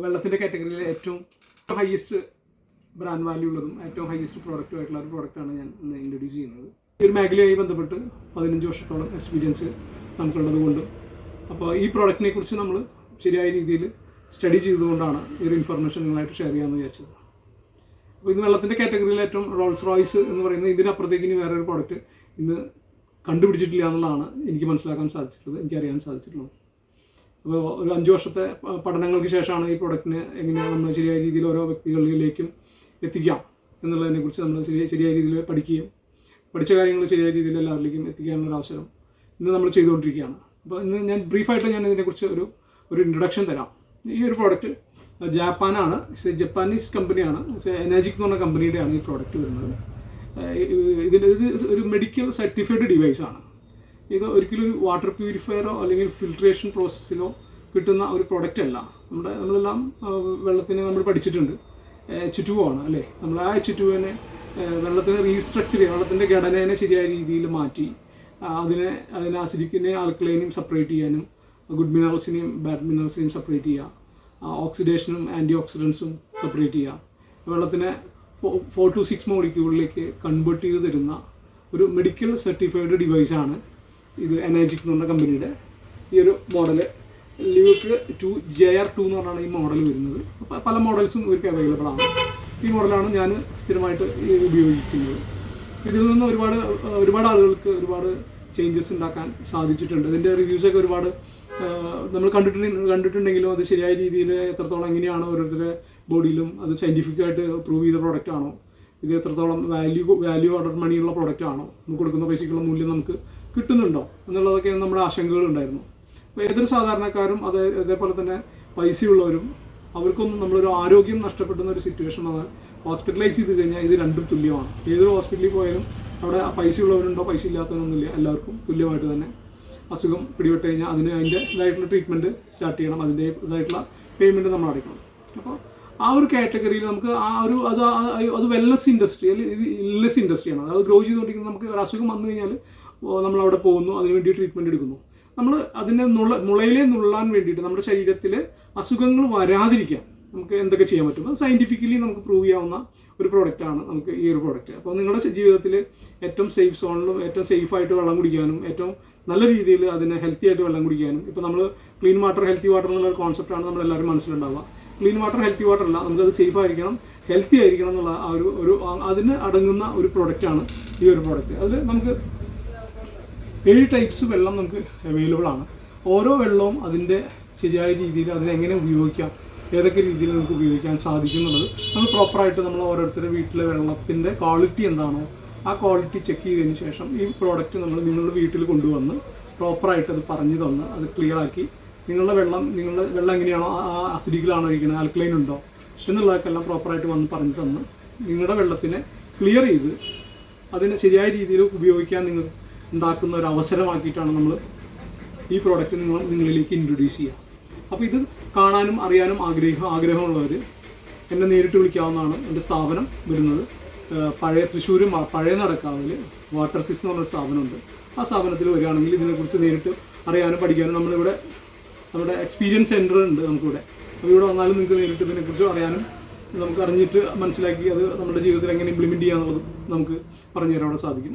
വെള്ളത്തിൻ്റെ കാറ്റഗറിയിലെ ഏറ്റവും highest brand value ഉള്ളതും ഏറ്റവും ഹയസ്റ്റ് പ്രോഡക്റ്റും ആയിട്ടുള്ള ഒരു പ്രോഡക്റ്റാണ് ഞാൻ ഇന്ന് ഇൻട്രൊഡ്യൂസ് ചെയ്യുന്നത്. ഈ ഒരു മേഖലയുമായി ബന്ധപ്പെട്ട് 15 വർഷത്തോളം എക്സ്പീരിയൻസ് നമുക്കുള്ളത് കൊണ്ട് അപ്പോൾ ഈ പ്രോഡക്റ്റിനെ കുറിച്ച് നമ്മൾ ശരിയായ രീതിയിൽ സ്റ്റഡി ചെയ്തുകൊണ്ടാണ് ഈ ഒരു ഇൻഫർമേഷൻ നിങ്ങളായിട്ട് ഷെയർ ചെയ്യാമെന്ന് വിചാരിച്ചത്. അപ്പോൾ ഇന്ന് വെള്ളത്തിൻ്റെ കാറ്റഗറിയിൽ ഏറ്റവും റോൾസ് റോയ്സ് എന്ന് പറയുന്നത് ഇതിനപ്പുറത്തേക്ക് ഇനി വേറൊരു പ്രോഡക്റ്റ് ഇന്ന് കണ്ടുപിടിച്ചിട്ടില്ല എന്നുള്ളതാണ് എനിക്ക് മനസ്സിലാക്കാൻ സാധിച്ചിട്ടുള്ളത്, എനിക്കറിയാൻ സാധിച്ചിട്ടുള്ളത്. അപ്പോൾ ഒരു 5 വർഷത്തെ പഠനങ്ങൾക്ക് ശേഷമാണ് ഈ പ്രോഡക്റ്റിനെ എങ്ങനെയാണ് നമ്മൾ ശരിയായ രീതിയിൽ ഓരോ വ്യക്തികളിലേക്കും എത്തിക്കാം എന്നുള്ളതിനെക്കുറിച്ച് നമ്മൾ ശരിയായ രീതിയിൽ പഠിക്കുകയും പഠിച്ച കാര്യങ്ങൾ ശരിയായ രീതിയിൽ എല്ലാവരിലേക്കും എത്തിക്കാനുള്ളൊരു അവസരം ഇന്ന് നമ്മൾ ചെയ്തുകൊണ്ടിരിക്കുകയാണ്. അപ്പോൾ ഇന്ന് ഞാൻ ബ്രീഫായിട്ട് ഞാൻ ഇതിനെക്കുറിച്ച് ഒരു ഇൻട്രൊഡക്ഷൻ തരാം. ഈ ഒരു പ്രോഡക്റ്റ് ജപ്പാനാണ്, ജപ്പാനീസ് കമ്പനിയാണ്, എനർജിക് എന്ന് പറഞ്ഞ കമ്പനിയുടെയാണ് ഈ പ്രോഡക്റ്റ് വരുന്നത്. ഇത് ഒരു മെഡിക്കൽ സർട്ടിഫൈഡ് ഡിവൈസാണ്. ഇത് ഒരിക്കലും ഒരു വാട്ടർ പ്യൂരിഫയറോ അല്ലെങ്കിൽ ഫിൽട്രേഷൻ പ്രോസസ്സിലോ കിട്ടുന്ന ഒരു പ്രോഡക്റ്റ് അല്ല. നമ്മളെല്ലാം വെള്ളത്തിനെ നമ്മൾ പഠിച്ചിട്ടുണ്ട്, H2O ആണ് അല്ലേ. നമ്മൾ ആ H2O വെള്ളത്തിനെ റീസ്ട്രക്ചർ ചെയ്യുക, വെള്ളത്തിൻ്റെ ഘടനയെ ശരിയായ രീതിയിൽ മാറ്റി അതിനെ അസിഡിക്കിനെ ആൽക്കലൈനെയും സെപ്പറേറ്റ് ചെയ്യാനും ഗുഡ് മിനറൽസിനെയും ബാഡ് മിനറൽസിനെയും സെപ്പറേറ്റ് ചെയ്യുക, ഓക്സിഡേഷനും ആൻറ്റി ഓക്സിഡൻസും സെപ്പറേറ്റ് ചെയ്യുക, വെള്ളത്തിനെ 4 to 6 മോളിക്യൂളിലേക്ക് കൺവേർട്ട് ചെയ്ത് തരുന്ന ഒരു മെഡിക്കൽ സർട്ടിഫൈഡ് ഡിവൈസാണ് ഇത്. എനർജിക് എന്ന് പറഞ്ഞ കമ്പനിയുടെ ഈ ഒരു മോഡല് ലിവിക്ക് 2 JR2 എന്ന് പറഞ്ഞാണ് ഈ മോഡൽ വരുന്നത്. അപ്പോൾ പല മോഡൽസും ഇവർക്ക് അവൈലബിൾ ആണ്. ഈ മോഡലാണ് ഞാൻ സ്ഥിരമായിട്ട് ഉപയോഗിക്കുന്നത്. ഇതിൽ നിന്ന് ഒരുപാട് ആളുകൾക്ക് ഒരുപാട് ചേഞ്ചസ് ഉണ്ടാക്കാൻ സാധിച്ചിട്ടുണ്ട്. ഇതിൻ്റെ റിവ്യൂസൊക്കെ ഒരുപാട് നമ്മൾ കണ്ടിട്ടുണ്ടെങ്കിലും അത് ശരിയായ രീതിയിൽ എത്രത്തോളം എങ്ങനെയാണ് ഓരോരുത്തരുടെ ബോഡിയിലും അത് സയൻറ്റിഫിക്കായിട്ട് പ്രൂവ് ചെയ്ത പ്രോഡക്റ്റ് ആണോ, ഇത് എത്രത്തോളം വാല്യൂ ഓർഡർ മണിയുള്ള പ്രോഡക്റ്റ് ആണോ, നമുക്ക് കൊടുക്കുന്ന പൈസയ്ക്കുള്ള മൂല്യം നമുക്ക് കിട്ടുന്നുണ്ടോ എന്നുള്ളതൊക്കെ നമ്മുടെ ആശങ്കകളുണ്ടായിരുന്നു. അപ്പോൾ ഏതൊരു സാധാരണക്കാരും അതേപോലെ തന്നെ പൈസയുള്ളവരും അവർക്കൊന്നും നമ്മളൊരു ആരോഗ്യം നഷ്ടപ്പെടുന്ന ഒരു സിറ്റുവേഷൻ വന്നാൽ ഹോസ്പിറ്റലൈസ് ചെയ്ത് കഴിഞ്ഞാൽ ഇത് രണ്ടും തുല്യമാണ്. ഏതൊരു ഹോസ്പിറ്റലിൽ പോയാലും അവിടെ പൈസയുള്ളവരുണ്ടോ പൈസ ഇല്ലാത്തവരൊന്നുമില്ല, എല്ലാവർക്കും തുല്യമായിട്ട് തന്നെ അസുഖം പിടിപെട്ട് കഴിഞ്ഞാൽ അതിൻ്റെതായിട്ടുള്ള ട്രീറ്റ്മെൻറ്റ് സ്റ്റാർട്ട് ചെയ്യണം, അതിൻ്റെതായിട്ടുള്ള പേയ്മെൻറ്റ് നമ്മൾ അടയ്ക്കണം. അപ്പോൾ ആ ഒരു കാറ്റഗറിയിൽ നമുക്ക് അത് വെൽനെസ് ഇൻഡസ്ട്രി അല്ലെങ്കിൽ ഇത് ഇൽനെസ് ഇൻഡസ്ട്രിയാണ്. അത് ഗ്രോ ചെയ്തുകൊണ്ടിരിക്കുന്നത്. നമുക്ക് ഒരു അസുഖം വന്നു കഴിഞ്ഞാൽ നമ്മളവിടെ പോകുന്നു, അതിനുവേണ്ടി ട്രീറ്റ്മെൻറ്റ് എടുക്കുന്നു. നമ്മൾ അതിനെ മുളയിലെ നുള്ളാൻ വേണ്ടിയിട്ട് നമ്മുടെ ശരീരത്തിൽ അസുഖങ്ങൾ വരാതിരിക്കാൻ നമുക്ക് എന്തൊക്കെ ചെയ്യാൻ പറ്റും, അത് സയൻറ്റിഫിക്കലി നമുക്ക് പ്രൂവ് ചെയ്യാവുന്ന ഒരു പ്രോഡക്റ്റാണ് നമുക്ക് ഈ ഒരു പ്രോഡക്റ്റ്. അപ്പോൾ നിങ്ങളുടെ ജീവിതത്തിൽ ഏറ്റവും സേഫ് സോണിലും ഏറ്റവും സേഫായിട്ട് വെള്ളം കുടിക്കാനും ഏറ്റവും നല്ല രീതിയിൽ അതിനെ ഹെൽത്തി ആയിട്ട് വെള്ളം കുടിക്കാനും, ഇപ്പോൾ നമ്മൾ ക്ലീൻ വാട്ടർ ഹെൽത്തി വാട്ടർ എന്നുള്ളൊരു കോൺസെപ്റ്റാണ് നമ്മളെല്ലാവരും മനസ്സിലുണ്ടാവുക. ക്ലീൻ വാട്ടർ ഹെൽത്തി വാട്ടർ അല്ല, നമുക്കത് സേഫ് ആയിരിക്കണം, ഹെൽത്തി ആയിരിക്കണം എന്നുള്ള അതിന് അടങ്ങുന്ന ഒരു പ്രോഡക്റ്റാണ് ഈ ഒരു പ്രോഡക്റ്റ്. അതിൽ നമുക്ക് 7 ടൈപ്സ് വെള്ളം നമുക്ക് അവൈലബിൾ ആണ്. ഓരോ വെള്ളവും അതിൻ്റെ ശരിയായ രീതിയിൽ അതിനെങ്ങനെ ഉപയോഗിക്കാം, ഏതൊക്കെ രീതിയിൽ നമുക്ക് ഉപയോഗിക്കാൻ സാധിക്കുന്നുള്ളത് നമ്മൾ പ്രോപ്പറായിട്ട് നമ്മൾ ഓരോരുത്തരുടെ വീട്ടിലെ വെള്ളത്തിൻ്റെ ക്വാളിറ്റി എന്താണോ ആ ക്വാളിറ്റി ചെക്ക് ചെയ്തതിന് ശേഷം ഈ പ്രോഡക്റ്റ് നമ്മൾ നിങ്ങളുടെ വീട്ടിൽ കൊണ്ടുവന്ന് പ്രോപ്പറായിട്ട് അത് പറഞ്ഞു തന്ന് അത് ക്ലിയർ ആക്കി നിങ്ങളുടെ വെള്ളം എങ്ങനെയാണോ ആ അസിഡിക്കിലാണോ ഇരിക്കുന്നത്, ആൽക്കലൈൻ ഉണ്ടോ എന്നുള്ളതൊക്കെ എല്ലാം പ്രോപ്പറായിട്ട് വന്ന് പറഞ്ഞു തന്ന് നിങ്ങളുടെ വെള്ളത്തിനെ ക്ലിയർ ചെയ്ത് അതിനെ ശരിയായ രീതിയിൽ ഉപയോഗിക്കാൻ നിങ്ങൾ ഉണ്ടാക്കുന്ന ഒരു അവസരമാക്കിയിട്ടാണ് നമ്മൾ ഈ പ്രോഡക്റ്റ് നിങ്ങളിലേക്ക് ഇൻട്രൊഡ്യൂസ് ചെയ്യുക. അപ്പോൾ ഇത് കാണാനും അറിയാനും ആഗ്രഹമുള്ളവർ എന്നെ നേരിട്ട് വിളിക്കാവുന്നതാണ്. എൻ്റെ സ്ഥാപനം വരുന്നത് തൃശ്ശൂർ പഴയ നടക്കാവിൽ വാട്ടർ സിസ് എന്ന് പറഞ്ഞൊരു സ്ഥാപനമുണ്ട്. ആ സ്ഥാപനത്തിൽ വരികയാണെങ്കിൽ ഇതിനെക്കുറിച്ച് നേരിട്ട് അറിയാനും പഠിക്കാനും നമ്മുടെ എക്സ്പീരിയൻസ് സെൻറ്റർ ഉണ്ട് നമുക്കിവിടെ. അപ്പോൾ ഇവിടെ വന്നാലും നിങ്ങൾക്ക് നേരിട്ട് ഇതിനെക്കുറിച്ച് അറിയാനും നമുക്ക് അറിഞ്ഞിട്ട് മനസ്സിലാക്കി അത് നമ്മുടെ ജീവിതത്തിൽ എങ്ങനെ ഇംപ്ലിമെൻറ്റ് ചെയ്യാന്നുള്ളത് നമുക്ക് പറഞ്ഞു തരാൻ സാധിക്കും.